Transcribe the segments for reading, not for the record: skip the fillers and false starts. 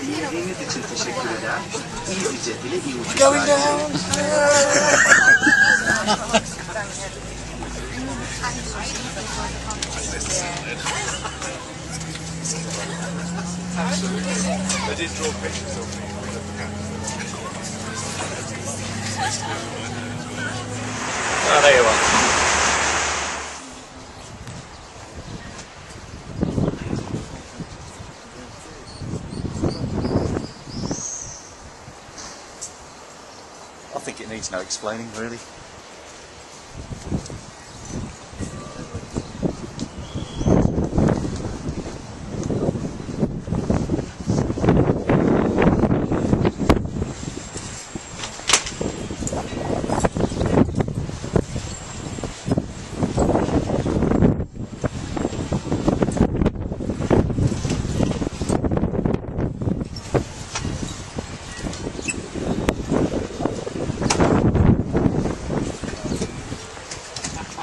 Dinlediğiniz için teşekkür eder. İyi gece, iyi uçuşlar. Going down. They did draw pictures of me. Oh, there you are. I think it needs no explaining, really.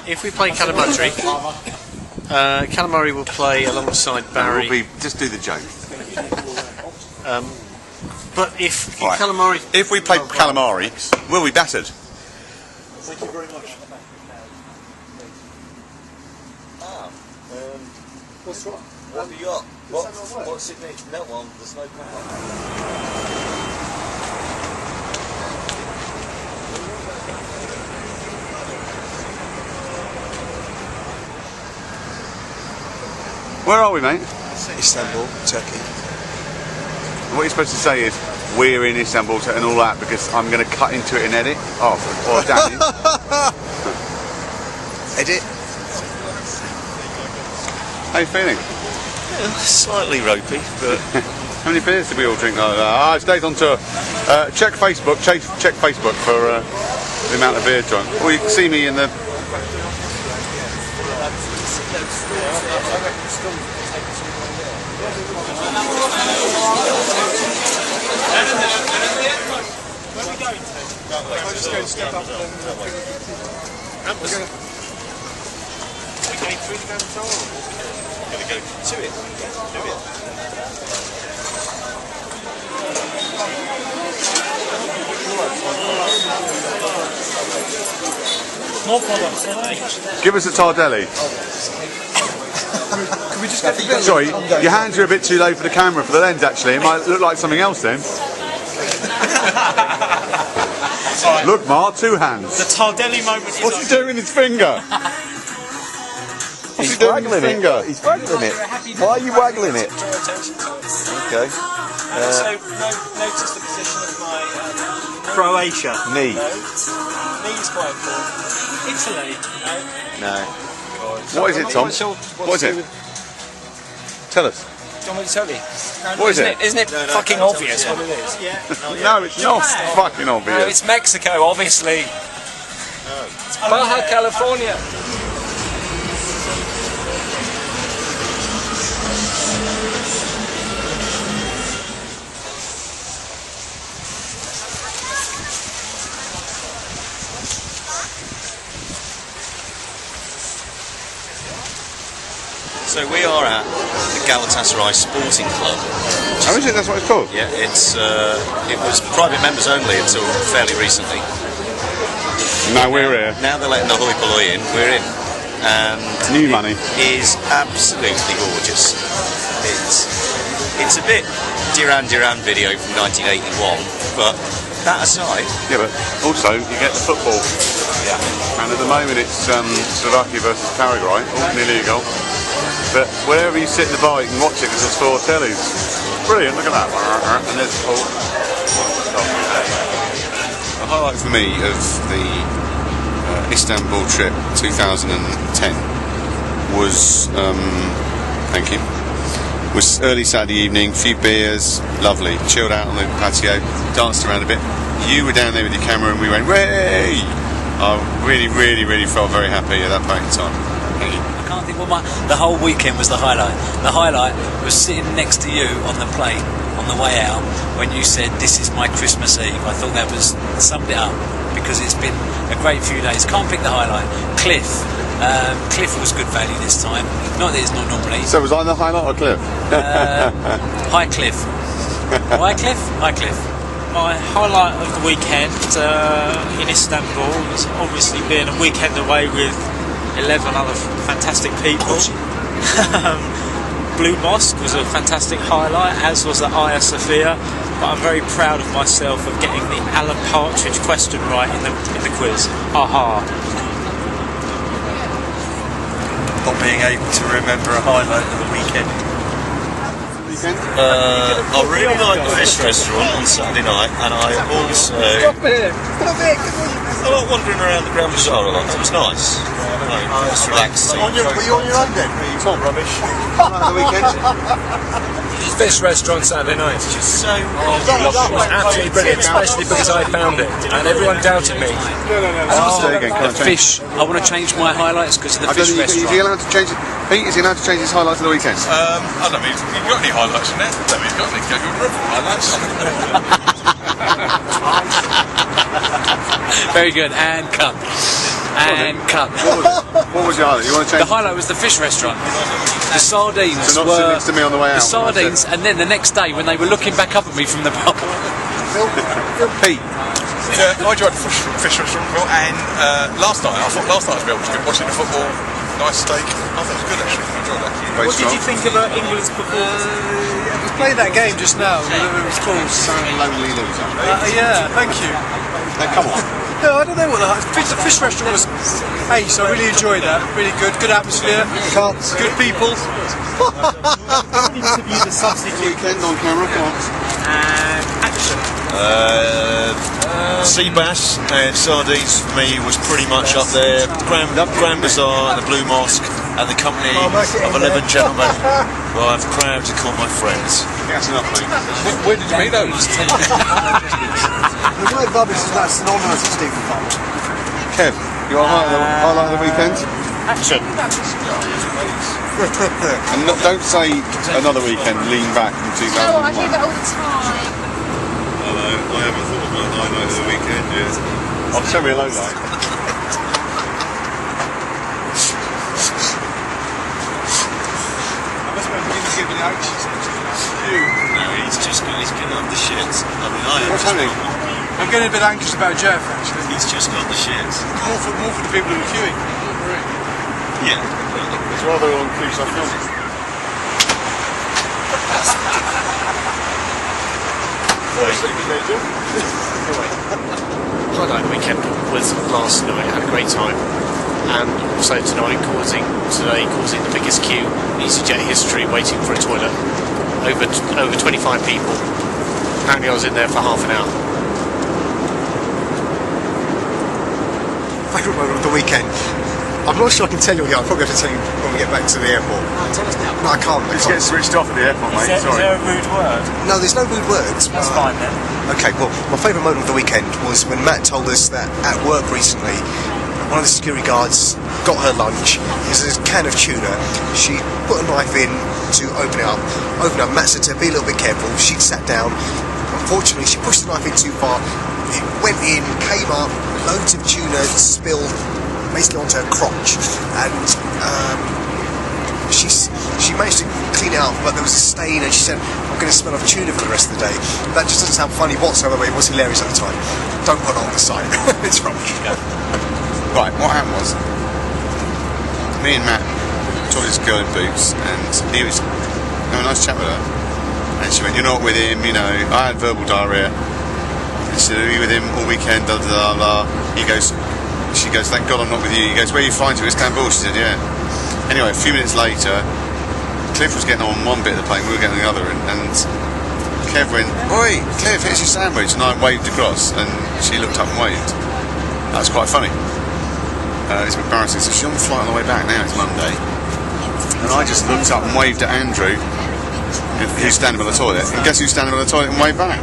If we play Calamari, Calamari will play alongside Barry. Just do the joke. But if Right. Calamari... If we play Calamari, we'll be battered. Thank you very much. What's wrong? What have you got? What's it need? No one. There's no power. Where are we, mate? Istanbul, Turkey. What you're supposed to say is, we're in Istanbul and all that, because I'm going to cut into it and edit. Oh, or damn you. Edit. How you feeling? Slightly ropey, but... How many beers did we all drink? It's Dave's on tour. Check Facebook for the amount of beer drunk. Or you can see me in the... Where are we going to? I'm just going to step up and... We're going through the Grand Tower? Going to go to it. Do it. No problem. Give us a Tardelli. Can we just get the bill? Sorry, your hands are a bit too low for the camera, for the lens actually. It might look like something else then. Look, Ma, two hands. The Tardelli moment is What's he doing with his finger? What's he doing with his finger? He's waggling it. Why are you waggling it? Okay. So, notice the position of my Croatia. Knee. knees quite important. Italy. No. What is it, Tom? What is it? Tell us. Do you want me to tell you? What is it? Isn't it fucking obvious what it is? Yeah. No, it's not fucking No, obvious. it's Mexico, obviously. It's Baja California. So we are at the Galatasaray Sporting Club. Oh, is it? That's what it's called? Yeah, it was private members only until fairly recently. No, we're here. Now they're letting the hoi polloi in, we're in. And New money. It is absolutely gorgeous. It's a bit Duran Duran video from 1981, but that aside... Yeah, but also you get the football. Yeah. And at the moment it's Slovakia versus Paraguay, all nearly a goal. But wherever you sit in the bar you can watch it because there's 4 tellies. Brilliant, look at that. And there's Paul. The highlight for me of the Istanbul trip 2010 was, thank you, was early Saturday evening, few beers, lovely, chilled out on the patio, danced around a bit. You were down there with your camera and we went, way! I really felt very happy at that point in time. Thank you. I can't think what the whole weekend was the highlight. The highlight was sitting next to you on the plane on the way out when you said, "This is my Christmas Eve." I thought that summed it up because it's been a great few days. Can't pick the highlight. Cliff, Cliff was good value this time. Not that it's not normally. So was I the highlight or Cliff? Hi Cliff. Why Cliff? Hi Cliff. My highlight of the weekend in Istanbul has obviously been a weekend away with 11 other fantastic people. Blue Mosque was a fantastic highlight, as was the Hagia Sophia. But I'm very proud of myself of getting the Alan Partridge question right in the quiz. Aha. Not being able to remember a highlight of the weekend. I really liked the fish restaurant on Saturday night, and I also I like wandering around the Grand Bazaar a lot. It was nice. Just relaxing. Were you on your own then? It's not rubbish. The weekend. Fish restaurant Saturday night. Just so Absolutely brilliant, especially because I found it and everyone doubted me. Fish. I want to change my highlights because of the fish restaurant. Is he allowed to change it? Pete, is he allowed to change his highlights of the weekend? I don't mean, you've got any highlights in there? I don't mean, you've got any highlights. Very good. And cut. And cut. What was your highlight? You want to change? The highlight was the fish restaurant. The sardines So not were sit next to me on the way out. the sardines, and then the next day when they were looking back up at me from the pub. Pete. Yeah, I enjoyed the fish restaurant as well, and last night was good. Watching the football, nice steak. I thought it was good actually. I enjoyed that. What did you think about England's performance? We played that game just now, whatever it was called. Lonely loser. Yeah, thank you. Come on. No, I don't know what the fish restaurant was ace. I really enjoyed that. Really good atmosphere. Good people. Interview the substitute Weekend on camera. Come on. and action. sea bass and sardines for me was pretty much up there. Grand Bazaar and the Blue Mosque and the company of 11 gentlemen who I'm proud to call my friends. That's enough, mate. Where did you meet those? The word rubbish is not synonymous with Stephen Farmer. Kev, your highlight of the weekend? Action. And don't say another weekend, lean back from 2001. No, I do that all the time. I haven't thought of my highlight of the weekend yet. I'll show me a low light. He's getting up the shits. I mean, What's happening? I'm getting a bit anxious about Jeff actually. He's just got the shits. More for the people who are queuing. Yeah. It's rather on cue, so I filmed it. Highlight of the weekend was last night. I had a great time, and also tonight causing the biggest queue in EasyJet history, waiting for a toilet. Over 25 people. Apparently I was in there for half an hour. Favourite moment of the weekend? I'm not sure I can tell you yet. I'll probably have to tell you when we get back to the airport. Tell us now. No, I can't. Just get switched off at the airport, mate. Is there a rude word? No, there's no rude words. That's fine then. Okay, well, my favourite moment of the weekend was when Matt told us that at work recently, one of the security guards got her lunch. It was a can of tuna. She put a knife in to open it up. Matt said to her, be a little bit careful. She sat down. Unfortunately, she pushed the knife in too far. It went in, came up, loads of tuna spilled basically onto her crotch. And she managed to clean it up, but there was a stain, and she said, I'm going to smell of tuna for the rest of the day. That just doesn't sound funny whatsoever, but it was hilarious at the time. Don't put it on the site. It's rubbish. Right, what happened was, me and Matt talked to this girl in Boots, and he was having a nice chat with her. And she went, you're not with him, you know, I had verbal diarrhea. And she said, are you with him all weekend, blah, blah, blah. She goes, thank God I'm not with you. He goes, where are you flying to? Istanbul? She said, yeah. Anyway, a few minutes later, Cliff was getting on one bit of the plane, we were getting on the other, and Kev went, oi, Cliff, here's your sandwich. And I waved across, and she looked up and waved. That was quite funny. It's embarrassing. So she's on the flight on the way back now, it's Monday. And I just looked up and waved at Andrew, who's standing by the toilet. And guess who's standing by the toilet and waved back?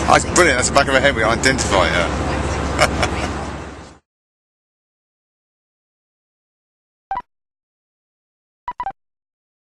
That's brilliant, that's the back of her head, we identify her.